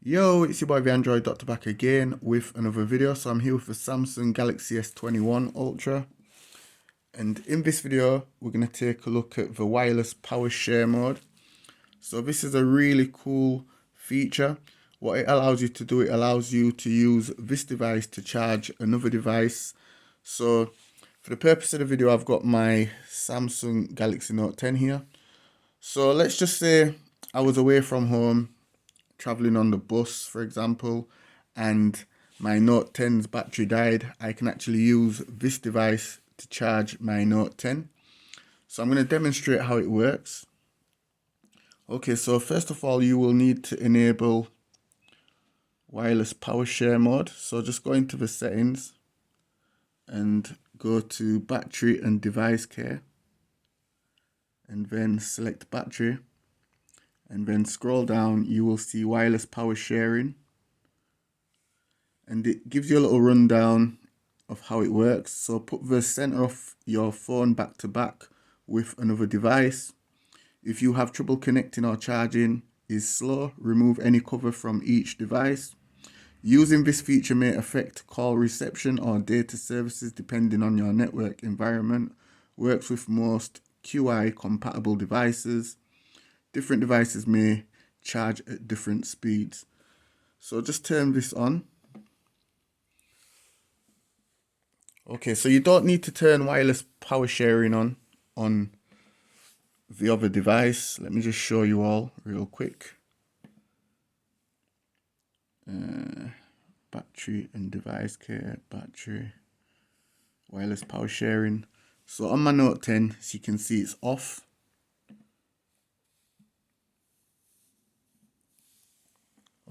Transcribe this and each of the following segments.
Yo, it's your boy the Android Doctor back again with another video. So I'm here with the Samsung Galaxy S21 Ultra, and in this video we're going to take a look at the wireless power share mode. So this is a really cool feature. What it allows you to do, it allows you to use this device to charge another device. So for the purpose of the video, I've got my Samsung Galaxy Note 10 here. So let's just say I was away from home, traveling on the bus, for example, and my Note 10's battery died. I can actually use this device to charge my Note 10. So I'm going to demonstrate how it works. Okay, so first of all, you will need to enable wireless power share mode. So just go into the settings and go to battery and device care, and then select battery, and then scroll down. You will see wireless power sharing, and it gives you a little rundown of how it works. So put the center of your phone back to back with another device. If you have trouble connecting or charging is slow, remove any cover from each device. Using this feature may affect call reception or data services depending on your network environment. Works with most QI compatible devices. Different devices may charge at different speeds. So just turn this on. Okay, so you don't need to turn wireless power sharing on the other device. Let me just show you all real quick. Battery and device care, battery, wireless power sharing. So on my Note 10, as you can see, it's off.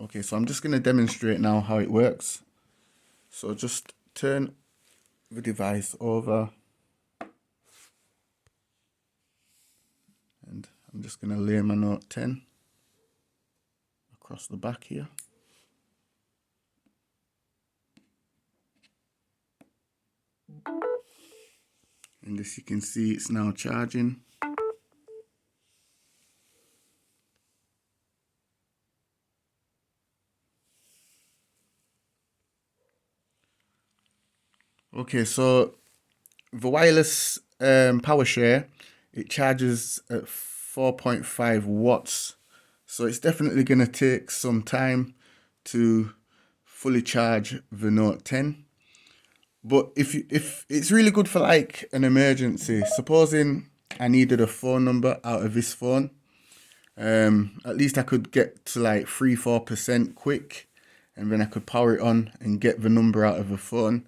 Okay, so I'm just going to demonstrate now how it works. So just turn the device over, and I'm just going to lay my Note 10 across the back here. And as you can see, it's now charging. Okay, so the wireless power share, it charges at 4.5 watts. So it's definitely going to take some time to fully charge the Note 10. But if it's really good for like an emergency, supposing I needed a phone number out of this phone, at least I could get to like 3-4% quick, and then I could power it on and get the number out of the phone.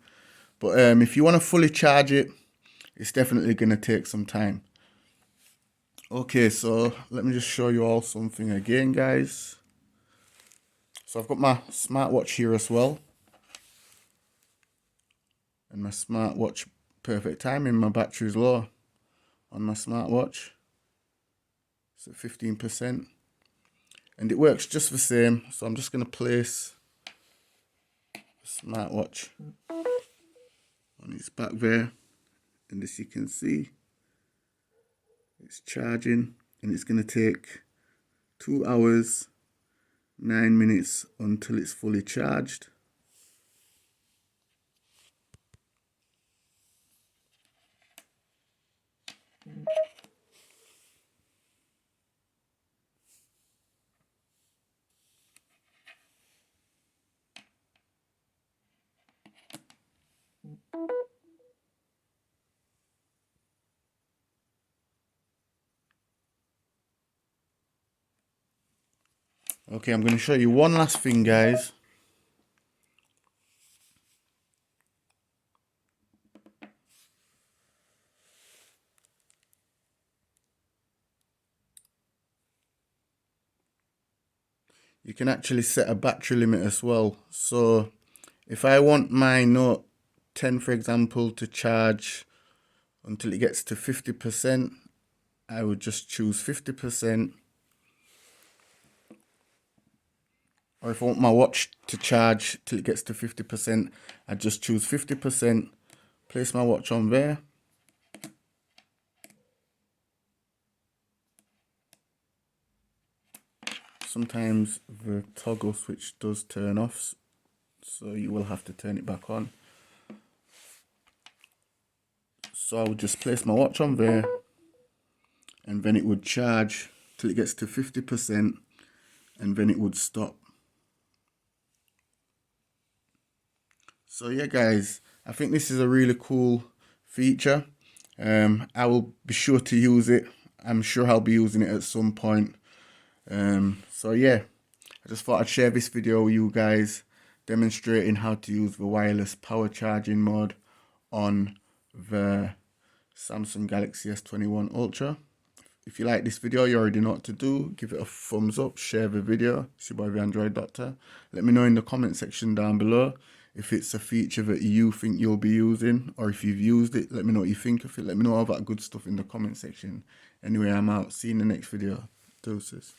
But if you want to fully charge it, it's definitely going to take some time. Okay, so let me just show you all something again, guys. So I've got my smartwatch here as well, and my smartwatch, perfect timing, my battery's low on my smartwatch. It's at 15%, and it works just the same. So I'm just going to place the smartwatch on its back there, and as you can see, it's charging, and it's going to take 2 hours 9 minutes until it's fully charged. Okay, I'm going to show you one last thing, guys. You can actually set a battery limit as well. So if I want my Note 10, for example, to charge until it gets to 50%, I would just choose 50%. Or if I want my watch to charge till it gets to 50%, I just choose 50%, place my watch on there. sometimes the toggle switch does turn off, so you will have to turn it back on. So I would just place my watch on there, and then it would charge till it gets to 50%, and then it would stop. So yeah guys, I think this is a really cool feature. I will be sure to use it. I'm sure I'll be using it at some point. So yeah, I just thought I'd share this video with you guys, demonstrating how to use the wireless power charging mode on the Samsung Galaxy S21 Ultra. If you like this video, you already know what to do. Give it a thumbs up, share the video. It's your boy the Android Doctor. Let me know in the comment section down below if it's a feature that you think you'll be using, or if you've used it. Let me know what you think of it. Let me know all that good stuff in the comment section. Anyway, I'm out. See you in the next video. Deuces.